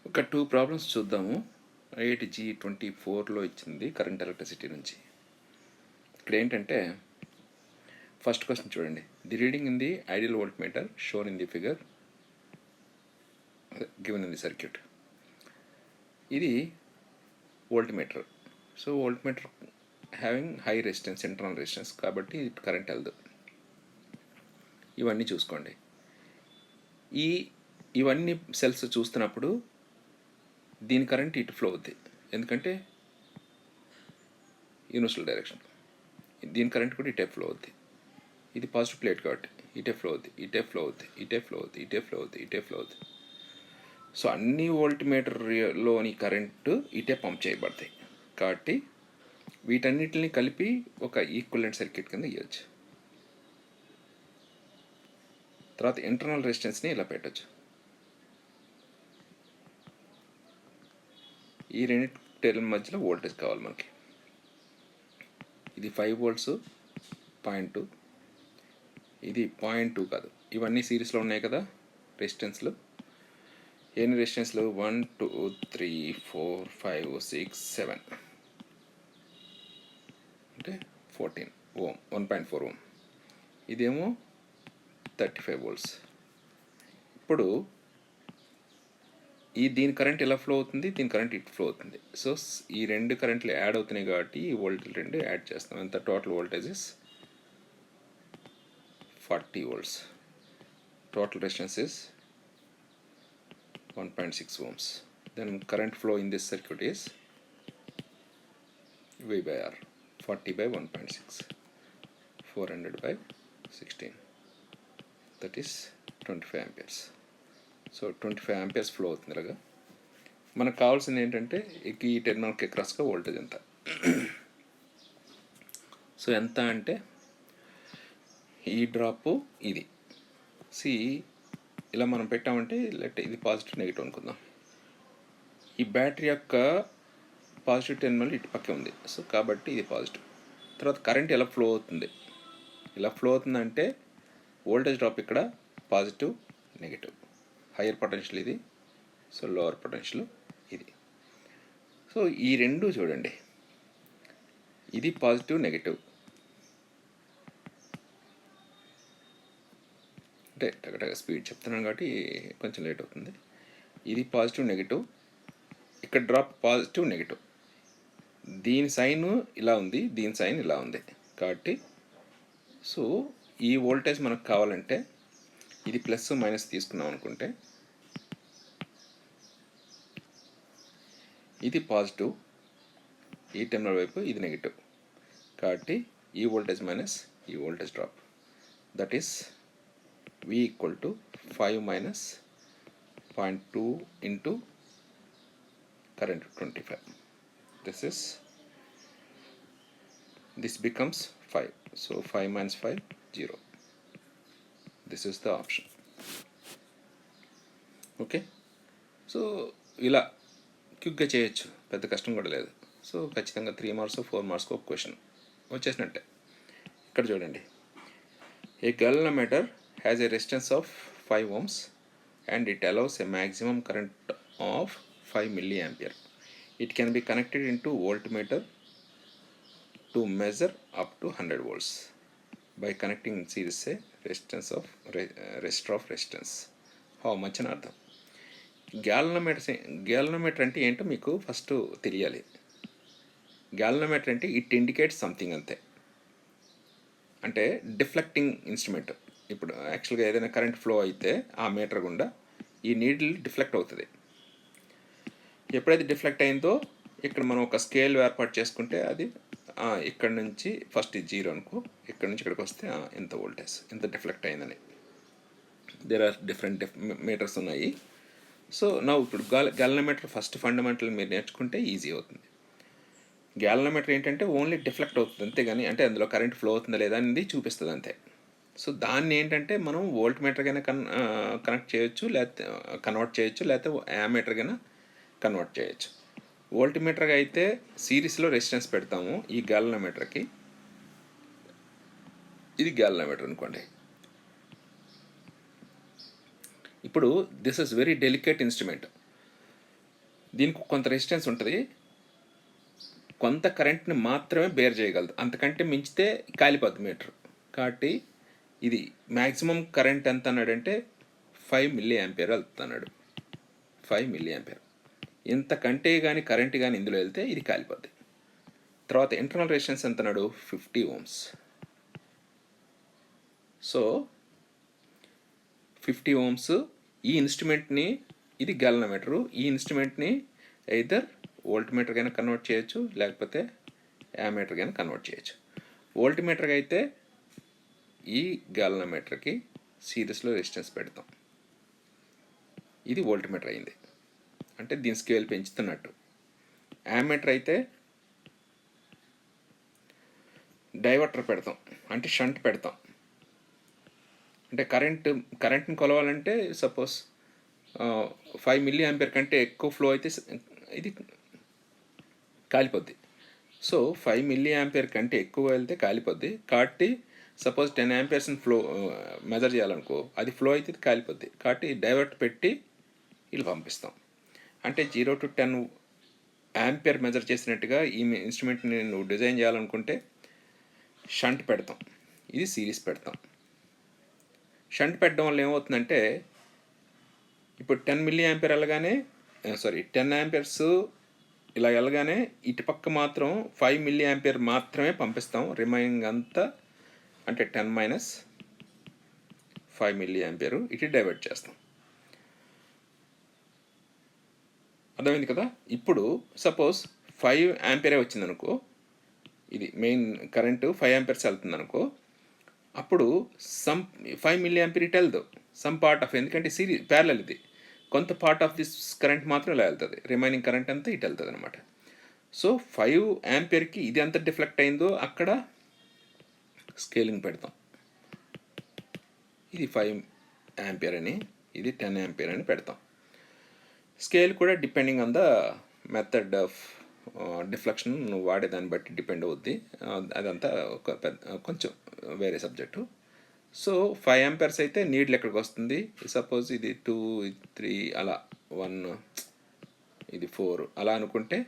ఒక 2 ప్రాబ్లమ్స్ చూద్దాము. ఐఐటి G24లో ఇచ్చింది కరెంట్ ఎలక్ట్రిసిటీ నుంచి. ఇక్కడ ఏంటంటే ఫస్ట్ క్వశ్చన్ చూడండి. The reading in the ideal voltmeter shown in the figure given in the circuit. ఇది voltmeter. So voltmeter having high resistance, internal resistance, కాబట్టి current వెళ్దు. ఇవన్నీ చూసుకోండి. ఇవన్నీ సెల్స్ చూస్తున్నప్పుడు దీని కరెంట్ ఇటు ఫ్లో అవుద్ది, ఎందుకంటే యూనివర్సల్ డైరెక్షన్. దీని కరెంట్ కూడా ఇటే ఫ్లో అవుద్ది. ఇది పాజిటివ్ ప్లేట్ కాబట్టి ఇటే ఫ్లో అవుద్ది, ఇటే ఫ్లో అవుద్ది, ఇటే ఫ్లో అవుద్ది, ఇటే ఫ్లో అవుద్ది, ఇటే ఫ్లో అవుద్ది. సో అన్ని వోల్ట్ మీటర్లోని కరెంటు ఇటే పంప్ చేయబడతాయి కాబట్టి వీటన్నిటిని కలిపి ఒక ఈక్వలెంట్ సర్క్యూట్ కింద ఇవ్వచ్చు. తర్వాత ఇంటర్నల్ రెసిస్టెన్స్ని ఇలా పెట్టచ్చు. ఈ రెండు టెర్మినల్ మధ్యలో వోల్టేజ్ కావాలి మనకి. ఇది 5 volts 0.2, ఇది 0.2 కాదు. ఇవన్నీ సిరీస్లో ఉన్నాయి కదా రెసిస్టెన్స్లు. ఎన్ని రెసిస్టెన్స్లు? 1 2 3 4 5 6 7 అంటే 14 ఓం, 1.4 ఓం. ఇదేమో 35 volts. ఇప్పుడు దీని కరెంట్ ఎలా ఫ్లో అవుతుంది, దీని కరెంట్ ఇటు ఫ్లో అవుతుంది. సో ఈ రెండు కరెంట్లు యాడ్ అవుతున్నాయి కాబట్టి ఈ వోల్టేజ్ రెండు యాడ్ చేస్తాం. ఎంత? Total voltage is 40 volts. Total resistance is 1.6 ohms. Then current flow in this circuit is V by R, 40 by 1.6, 400 by 16, that is 25 amperes. So 25 amperes flow అవుతుంది. ఇలాగా మనకు కావాల్సింది ఏంటంటే ఈ టెర్మినల్కి క్రాస్గా వోల్టేజ్ ఎంత. సో ఎంత అంటే ఈ డ్రాప్ ఇది ఇలా మనం పెట్టామంటే ఇది పాజిటివ్ నెగిటివ్ అనుకుందాం. ఈ బ్యాటరీ యొక్క పాజిటివ్ టెర్మినల్ ఇటు పక్కే ఉంది. సో కాబట్టి ఇది పాజిటివ్. తర్వాత కరెంట్ ఎలా ఫ్లో అవుతుంది? ఇలా ఫ్లో అవుతుందంటే వోల్టేజ్ డ్రాప్ ఇక్కడ పాజిటివ్ నెగిటివ్. హయ్యర్ పొటెన్షియల్ ఇది, సో లోవర్ పొటెన్షియల్ ఇది. సో ఈ రెండు చూడండి, ఇది పాజిటివ్ నెగిటివ్. అంటే టగటగా స్పీడ్ చెప్తున్నాను కాబట్టి కొంచెం లేట్ అవుతుంది. ఇది పాజిటివ్ నెగిటివ్, ఇక్కడ డ్రాప్ పాజిటివ్ నెగిటివ్. దీని సైన్ ఇలా ఉంది, దీని సైన్ ఇలా ఉంది కాబట్టి సో ఈ వోల్టేజ్ మనకు కావాలంటే ఇది ప్లస్ మైనస్ తీసుకున్నాం అనుకుంటే ఇది పాజిటివ్, ఈ టెర్మినల్ వైపు ఇది నెగిటివ్ కాబట్టి ఈ వోల్టేజ్ మైనస్ ఈ voltage drop, that is V equal to 5 minus 0.2 into current 25. This becomes 5. So 5 minus 5, 0. This is the option. Okay. So ఇలా క్విక్గా చేయొచ్చు, పెద్ద కష్టం కూడా లేదు. సో ఖచ్చితంగా 3 marks 4 marks ఒక క్వశ్చన్ వచ్చేసినట్టే. ఇక్కడ చూడండి, ఏ galvanometer has a resistance of 5 ohms and it allows a maximum current of 5 milliampere. It can be connected into voltmeter to measure up to 100 volts by connecting in series a resistance of resistor of resistance. How much అని అర్థం. Galvanometer అంటే ఏంటో మీకు first తెలియాలి. Galvanometer అంటే it indicates something అంతే. అంటే deflecting instrument. ఇప్పుడు యాక్చువల్గా ఏదైనా కరెంట్ ఫ్లో అయితే ఆ మీటర్ గుండా ఈ నీడిల్ డిఫ్లెక్ట్ అవుతుంది. ఎప్పుడైతే డిఫ్లెక్ట్ అయిందో ఇక్కడ మనం ఒక స్కేల్ ఏర్పాటు చేసుకుంటే అది ఇక్కడ నుంచి ఫస్ట్ ఇది 0 అనుకో, ఇక్కడ నుంచి ఇక్కడికి వస్తే ఎంత వోల్టేజ్, ఎంత డిఫ్లెక్ట్ అయిందని. దేర్ ఆర్ డిఫరెంట్ మీటర్స్ ఉన్నాయి. సో నా ఇప్పుడు గ్యాలనోమీటర్ ఫస్ట్ ఫండమెంటల్ మీరు నేర్చుకుంటే ఈజీ అవుతుంది. గ్యాలనోమీటర్ ఏంటంటే ఓన్లీ డిఫ్లెక్ట్ అవుతుంది అంతేగాని, అంటే అందులో కరెంట్ ఫ్లో అవుతుందా లేదా అనేది చూపిస్తుంది అంతే. సో దాన్ని ఏంటంటే మనం వోల్ట్ మీటర్కైనా కనెక్ట్ చేయొచ్చు, లేకపోతే కన్వర్ట్ చేయొచ్చు, లేకపోతే యామీటర్కైనా కన్వర్ట్ చేయొచ్చు. వోల్ట్ మీటర్గా అయితే సిరీస్లో రెసిస్టెన్స్ పెడతాము. ఈ గ్యాలనోమీటర్కి ఇది గ్యాలనోమీటర్ అనుకోండి. ఇప్పుడు this is very delicate instrument. దీనికి కొంత రెసిస్టెన్స్ ఉంటుంది, కొంత కరెంట్ని మాత్రమే బేర్ చేయగలదు, అంతకంటే మించితే కాలిపోద్ది మీటర్. కాబట్టి ఇది మ్యాక్సిమం కరెంట్ ఎంత అన్నాడంటే 5 మిల్లీ యాంపియర్ వెళ్తున్నాడు. 5 మిల్లీ యాంపియర్. ఇంతకంటే కానీ కరెంట్ కానీ ఇందులో వెళ్తే ఇది కాలిపోద్ది. తర్వాత ఇంటర్నల్ రెసిస్టెన్స్ ఎంత అన్నాడు? 50 ఓమ్స్. So 50 Ohm's. ఈ ఇన్స్ట్రుమెంట్ని, ఇది గ్యాలనోమీటరు, ఈ ఇన్స్ట్రుమెంట్ని ఎయిదర్ వోల్ట్ మీటర్ కైనా కన్వర్ట్ చేయొచ్చు, లేకపోతే యామీటర్ కైనా కన్వర్ట్ చేయొచ్చు. వోల్ట్ మీటర్కి అయితే ఈ గ్యాలనోమీటర్కి సిరీస్లో రెసిస్టెన్స్ పెడతాం. ఇది వోల్ట్ మీటర్ అయింది, అంటే దీని స్కేల్ పెంచుతున్నట్టు. యామీటర్ అయితే డైవర్టర్ పెడతాం, అంటే షంట్ పెడతాం. అంటే కరెంట్ని కొలవాలంటే సపోజ్ 5 మిల్లీ యాంపియర్ కంటే ఎక్కువ ఫ్లో అయితే ఇది కాలిపోద్ది. సో 5 మిల్లీ యాంపియర్ కంటే ఎక్కువ వెళ్తే కాలిపోద్ది. కాబట్టి సపోజ్ 10 యాంపియర్స్ని ఫ్లో మెజర్ చేయాలనుకో, అది ఫ్లో అయితే ఇది కాలిపోద్ది. కాబట్టి డైవర్ట్ పెట్టి ఇలా పంపిస్తాం. అంటే 0 to 10 యాంపియర్ మెజర్ చేసినట్టుగా ఈ ఇన్స్ట్రుమెంట్ని నువ్వు డిజైన్ చేయాలనుకుంటే షంట్ పెడతాం, ఇది సిరీస్ పెడతాం. షంట్ పెట్టడం వల్ల ఏమవుతుందంటే, ఇప్పుడు 10 మిల్లీ యాంపియర్ వెళ్ళగానే 10 యాంపియర్స్ ఇలా వెళ్ళగానే ఇటుపక్క మాత్రం 5 మిల్లీ యాంపియర్ మాత్రమే పంపిస్తాం. రిమైనింగ్ అంతా అంటే 10 మైనస్ 5 మిల్లీ యాంపియర్ ఇటు డైవర్ట్ చేస్తాం. అర్థమైంది కదా? ఇప్పుడు సపోజ్ 5 యాంపియరే వచ్చిందనుకో, ఇది మెయిన్ కరెంటు 5 యాంపియర్స్ వెళ్తుంది అనుకో, అప్పుడు 5 మిల్లీ యాంపియర్ ఇటు వెళ్దు, సమ్ పార్ట్ ఆఫ్, ఎందుకంటే సిరీస్ ప్యారలల్ ఇది, కొంత పార్ట్ ఆఫ్ దిస్ కరెంట్ మాత్రం ఇలా వెళ్తుంది, రిమైనింగ్ కరెంట్ అంతా ఇటు వెళ్తుంది అనమాట. సో 5 యాంపియర్కి ఇది ఎంత డిఫ్లెక్ట్ అయిందో అక్కడ స్కేలింగ్ పెడతాం. ఇది 5 యాంపియర్ అని, ఇది 10 యాంపియర్ అని పెడతాం. స్కేల్ కూడా depending on the method of deflection నువ్వు వాడేదాన్ని బట్టి డిపెండ్ అవుద్ది. అదంతా ఒక కొంచెం వేరే సబ్జెక్టు. సో 5 యాంపియర్స్ అయితే నీడ్లు ఎక్కడికి వస్తుంది, సపోజ్ ఇది 2, 3 అలా 1, ఇది 4 అలా అనుకుంటే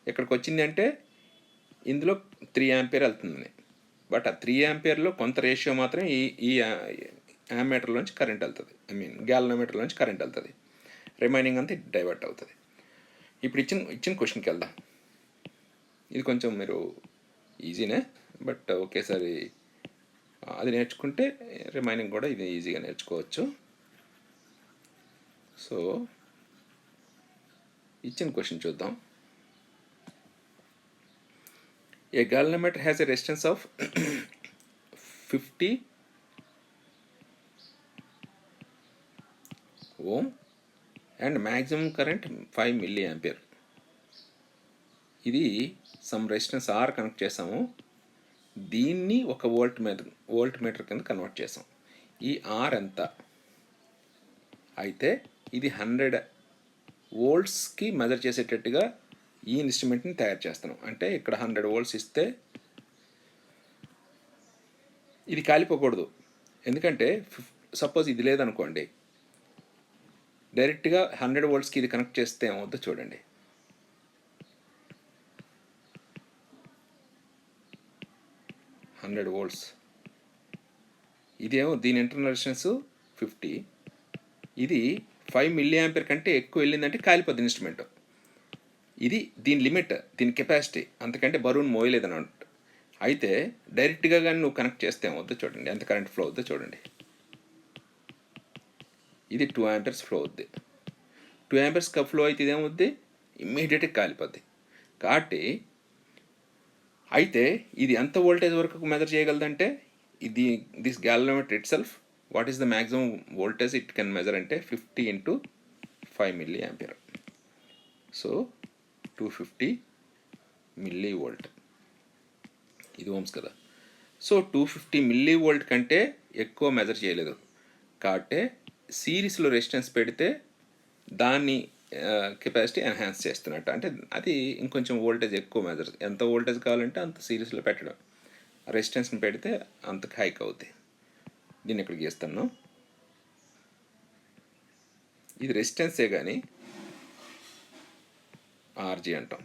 ఎక్కడికి వచ్చింది అంటే ఇందులో 3 యాంపియర్ వెళ్తుంది. బట్ ఆ 3 యాంపియర్లో కొంత రేషియో మాత్రం ఈ యామీటర్లోంచి కరెంట్ వెళ్తుంది, గ్యాలనోమీటర్లోంచి కరెంట్ వెళ్తుంది, రిమైనింగ్ అంతా డైవర్ట్ అవుతుంది. ఇప్పుడు ఇచ్చిన క్వశ్చన్కి వెళ్దాం. ఇది కొంచెం మీరు ఈజీనే, బట్ ఒకేసారి అది నేర్చుకుంటే రిమైనింగ్ కూడా ఇది ఈజీగా నేర్చుకోవచ్చు. సో ఇచ్చిన క్వశ్చన్ చూద్దాం. A galvanometer has a resistance of 50 ohm and maximum current 5 milliampere. ఇది సమ్ రెసిస్టెన్స్ ఆర్ కనెక్ట్ చేసాము, దీన్ని ఒక వోల్ట్ మీటర్ కింద కన్వర్ట్ చేసాం. ఈ ఆర్ ఎంత అయితే ఇది 100 వోల్ట్స్కి మెజర్ చేసేటట్టుగా ఈ ఇన్స్ట్రుమెంట్ని తయారు చేస్తాను. అంటే ఇక్కడ 100 వోల్ట్స్ ఇస్తే ఇది కాలిపోకూడదు, ఎందుకంటే సపోజ్ ఇది లేదనుకోండి, డైరెక్ట్గా 100 వోల్ట్స్కి ఇది కనెక్ట్ చేస్తే ఏమవుద్దో చూడండి. $100 ఇదేమో దీని ఇంటర్నల్ రెసిస్టెన్స్ 50, ఇది 5 మిల్లీ యాంపియర్ కంటే ఎక్కువ వెళ్ళిందంటే కాలిపోద్ది ఇన్స్ట్రుమెంట్. ఇది దీని లిమిట్, దీని కెపాసిటీ, అంతకంటే బరువును మోయలేదని అంట. అయితే డైరెక్ట్గా కానీ నువ్వు కనెక్ట్ చేస్తే ఏమవుద్దో చూడండి, ఎంత కరెంట్ ఫ్లో అవుద్దో చూడండి. ఇది 2 యాంపియర్స్ ఫ్లో అవుద్ది. 2 యాంపియర్స్ ఫ్లో అయితే ఇదేమవుద్ది, ఇమ్మీడియట్గా కాలిపోద్ది. కాబట్టి అయితే ఇది ఎంత వోల్టేజ్ వరకు మెజర్ చేయగలదంటే, ఇది this galvanometer it self what is the maximum voltage it can measure అంటే 50 into 5 milli ampere. So 250 milli volt, ఇది ఓమ్స్ కదా. సో 250 మిల్లీ వోల్ట్ కంటే ఎక్కువ మెజర్ చేయలేదు. కాబట్టి సిరీస్లో రెసిస్టెన్స్ పెడితే దాన్ని కెపాసిటీ ఎన్హాన్స్ చేస్తున్నట్టు, అంటే అది ఇంకొంచెం వోల్టేజ్ ఎక్కువ మెజర్, ఎంత వోల్టేజ్ కావాలంటే అంత సిరీస్లో పెట్టడం, రెసిస్టెన్స్ని పెడితే అంత హైక్ అవుద్ది. దీన్ని ఇక్కడ గీస్తాను, ఇది రెసిస్టెన్సే కానీ ఆర్జీ అంటాం,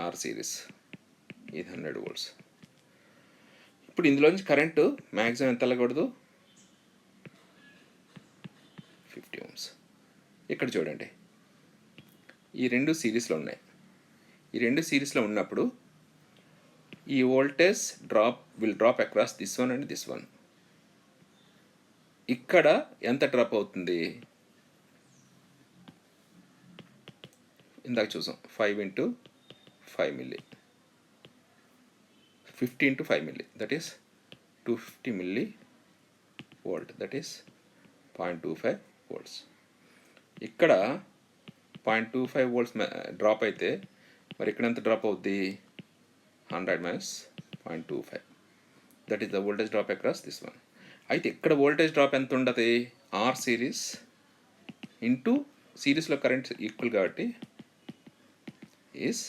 ఆర్ సిరీస్, ఇది 100 వోల్ట్స్. ఇప్పుడు ఇందులోంచి కరెంటు మ్యాక్సిమం ఎంత వెళ్ళకూడదు, 50 ohms. ఇక్కడ చూడండి, ఈ రెండు సిరీస్లో ఉన్నాయి. ఈ రెండు సిరీస్లో ఉన్నప్పుడు ఈ voltage will drop across this one and this one. ఇక్కడ ఎంత డ్రాప్ అవుతుంది, ఇందాక చూసాం 5 into 5 milli, 50 into 5 milli, that is 250 milli volt, that is 0.25 volts. ఇక్కడ 0.25 volts డ్రాప్ అయితే మరి ఇక్కడ ఎంత డ్రాప్ అవుద్ది, 100 minus 0.25, that is the voltage drop across this one. అయితే ఇక్కడ వోల్టేజ్ డ్రాప్ ఎంత ఉండదు, ఆర్ సిరీస్ ఇంటూ సిరీస్లో కరెంట్ ఈక్వల్ కాబట్టి is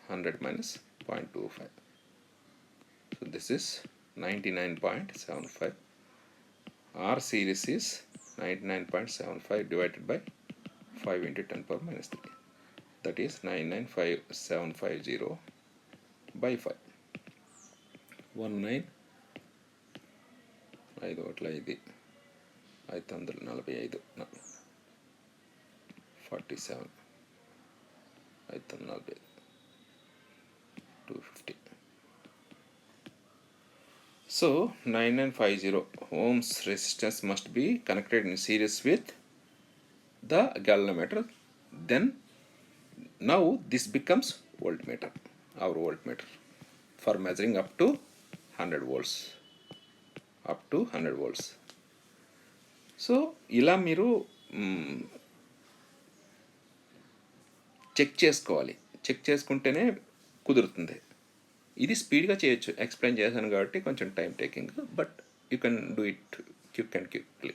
100 minus 0.25. So this is 99.75. R series is 99.75 divided by 5 into 10 power minus 3. That is 99750 by 5. 19 5 ఒకట్ల ఇది 545 47 545 250. So 9950 ohms resistance must be connected in series with the galvanometer. Then now this becomes voltmeter, our voltmeter, for measuring up to 100 volts, up to 100 volts. So ఇలా మీరు check చేసుకోవాలి, check చేసుకుంటేనే కుదురుతుంది. ఇది స్పీడ్గా చేయొచ్చు, ఎక్స్ప్లెయిన్ చేశాను కాబట్టి కొంచెం time taking, but you can do it quick and quickly.